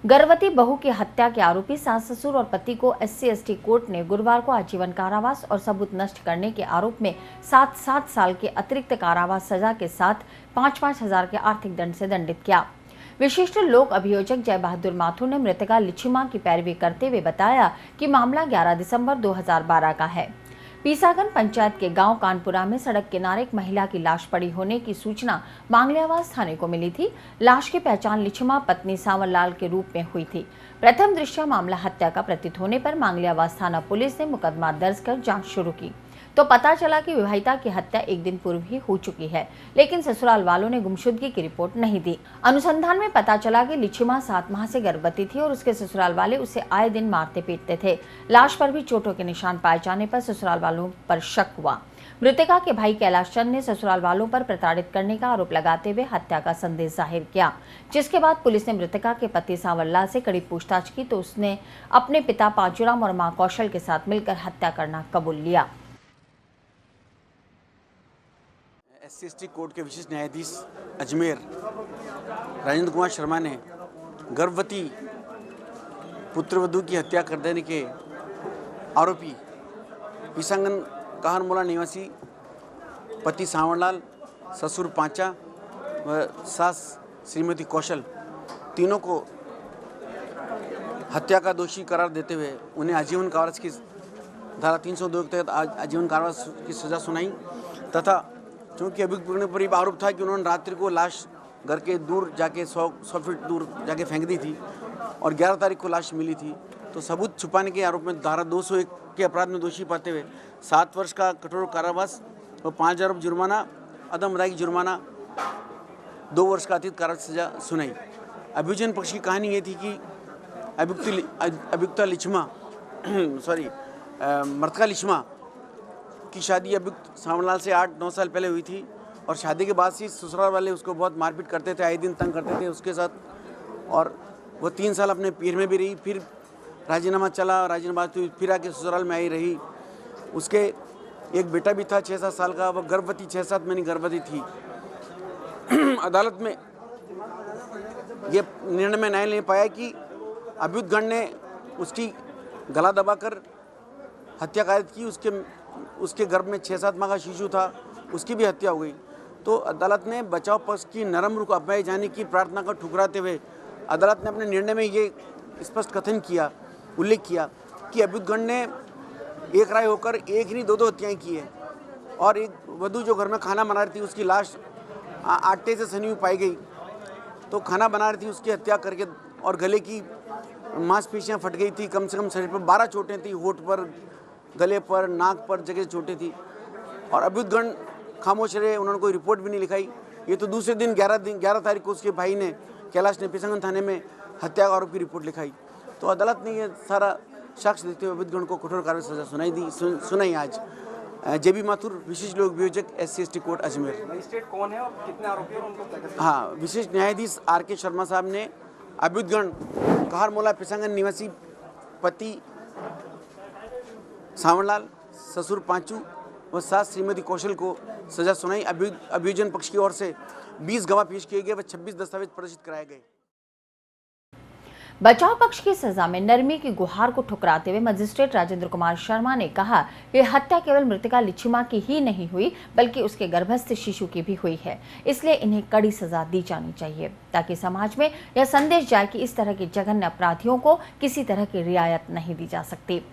गर्भवती बहू की हत्या के आरोपी सास ससुर और पति को SC/ST कोर्ट ने गुरुवार को आजीवन कारावास और सबूत नष्ट करने के आरोप में 7 साल के अतिरिक्त कारावास सजा के साथ 5-5 हजार के आर्थिक दंड से दंडित किया। विशिष्ट लोक अभियोजक जय बहादुर माथुर ने मृतका लिच्छिमा की पैरवी करते हुए बताया कि मामला 11 दिसंबर 2012 का है। पीसागन पंचायत के गांव कानपुरा में सड़क किनारे एक महिला की लाश पड़ी होने की सूचना मांगलियावास थाने को मिली थी। लाश की पहचान लिच्छिमा पत्नी सांवरलाल के रूप में हुई थी। प्रथम दृष्टया मामला हत्या का प्रतीत होने पर मांगलियावास थाना पुलिस ने मुकदमा दर्ज कर जांच शुरू की तो पता चला कि विवाहिता की हत्या एक दिन पूर्व ही हो चुकी है, लेकिन ससुराल वालों ने गुमशुदगी की रिपोर्ट नहीं दी। अनुसंधान में पता चला कि लिच्छिमा 7 माह से गर्भवती थी और उसके ससुराल वाले उसे आए दिन मारते पीटते थे। लाश पर भी चोटों के निशान पाए जाने पर ससुराल वालों पर शक हुआ। मृतका के भाई कैलाश चंद ने ससुराल वालों पर प्रताड़ित करने का आरोप लगाते हुए हत्या का संदेश जाहिर किया, जिसके बाद पुलिस ने मृतका के पति सांवरलाल से कड़ी पूछताछ की तो उसने अपने पिता पांचूराम और मां कौशल के साथ मिलकर हत्या करना कबूल लिया। SC/ST कोर्ट के विशेष न्यायाधीश अजमेर राजेंद्र कुमार शर्मा ने गर्भवती पुत्रवधू की हत्या कर देने के आरोपी पीसांगन कहरमोला निवासी पति सांवरलाल, ससुर पांचा व सास श्रीमती कौशल तीनों को हत्या का दोषी करार देते हुए उन्हें आजीवन कारावास की धारा 302 के तहत आजीवन कारावास की सजा सुनाई तथा चूँकि अभियुक्त पर यह आरोप था कि उन्होंने रात्रि को लाश घर के दूर जाके 100 फीट दूर जाके फेंक दी थी और 11 तारीख को लाश मिली थी, तो सबूत छुपाने के आरोप में धारा 201 के अपराध में दोषी पाते हुए 7 वर्ष का कठोर कारावास और 5,000 रुपये जुर्माना, अदम अदायगी जुर्माना, 2 वर्ष का अतिरिक्त कारावास सजा सुनाई। अभियोजन पक्ष की कहानी ये थी कि अभियुक्ता लिच्छिमा मृतका लिच्छिमा की शादी अभियुक्त सांवरलाल से 8-9 साल पहले हुई थी और शादी के बाद से ससुराल वाले उसको बहुत मारपीट करते थे, आए दिन तंग करते थे उसके साथ, और वो 3 साल अपने पीर में भी रही। फिर राजीनामा चला, राजीनामा फिर आके ससुराल में आई रही। उसके एक बेटा भी था 6-7 साल का, वह गर्भवती 6-7 महीने गर्भवती थी। अदालत में ये निर्णय में न्यायालय ने पाया कि अभियुक्तगण ने उसकी गला दबाकर हत्या कायद की। उसके गर्भ में 6-7 माह का शिशु था, उसकी भी हत्या हो गई। तो अदालत ने बचाव पक्ष की नरम रुख अपनाए जाने की प्रार्थना को ठुकराते हुए अदालत ने अपने निर्णय में ये स्पष्ट कथन किया, उल्लेख किया कि अभियुक्तगण ने एक राय होकर एक नहीं 2-2 हत्याएं की है और एक वधू जो घर में खाना बना रही थी उसकी लाश आटे से सनी हुई पाई गई, तो खाना बना रही थी उसकी हत्या करके, और गले की मांसपेशियां फट गई थी। कम से कम शरीर पर 12 चोटें थी, होठ पर, गले पर, नाक पर जगह चोटें थी और अभियुक्तगण खामोश रहे, उन्होंने कोई रिपोर्ट भी नहीं लिखाई। ये तो दूसरे दिन 11 तारीख को उसके भाई ने, कैलाश ने पीसांगन थाने में हत्या आरोप की रिपोर्ट लिखाई। तो अदालत ने ये सारा साक्ष्य देते हुए अभियुक्तगण को कठोर कार्रवाई सजा सुनाई आज। JB माथुर, विशेष लोक अभियोजक SC/ST कोर्ट अजमेर। मजिस्ट्रेट कौन है और कितने आरोपी हैं और उनको? हाँ, विशेष न्यायाधीश RK शर्मा साहब ने अभियुक्तगण कहरमोला पीसांगन निवासी पति सांवरलाल, ससुर पांचू व सास श्रीमती कौशल को सजा सुनाई। अभियोजन पक्ष की ओर से 20 गवाह पेश किए गए व 26 दस्तावेज प्रदर्शित कराए गए। बचाव पक्ष की सजा में नरमी की गुहार को ठुकराते हुए मजिस्ट्रेट राजेंद्र कुमार शर्मा ने कहा कि हत्या केवल मृतका लिच्छिमा की ही नहीं हुई बल्कि उसके गर्भस्थ शिशु की भी हुई है, इसलिए इन्हें कड़ी सजा दी जानी चाहिए ताकि समाज में यह संदेश जाए कि इस तरह के जघन्य अपराधियों को किसी तरह की रियायत नहीं दी जा सकती।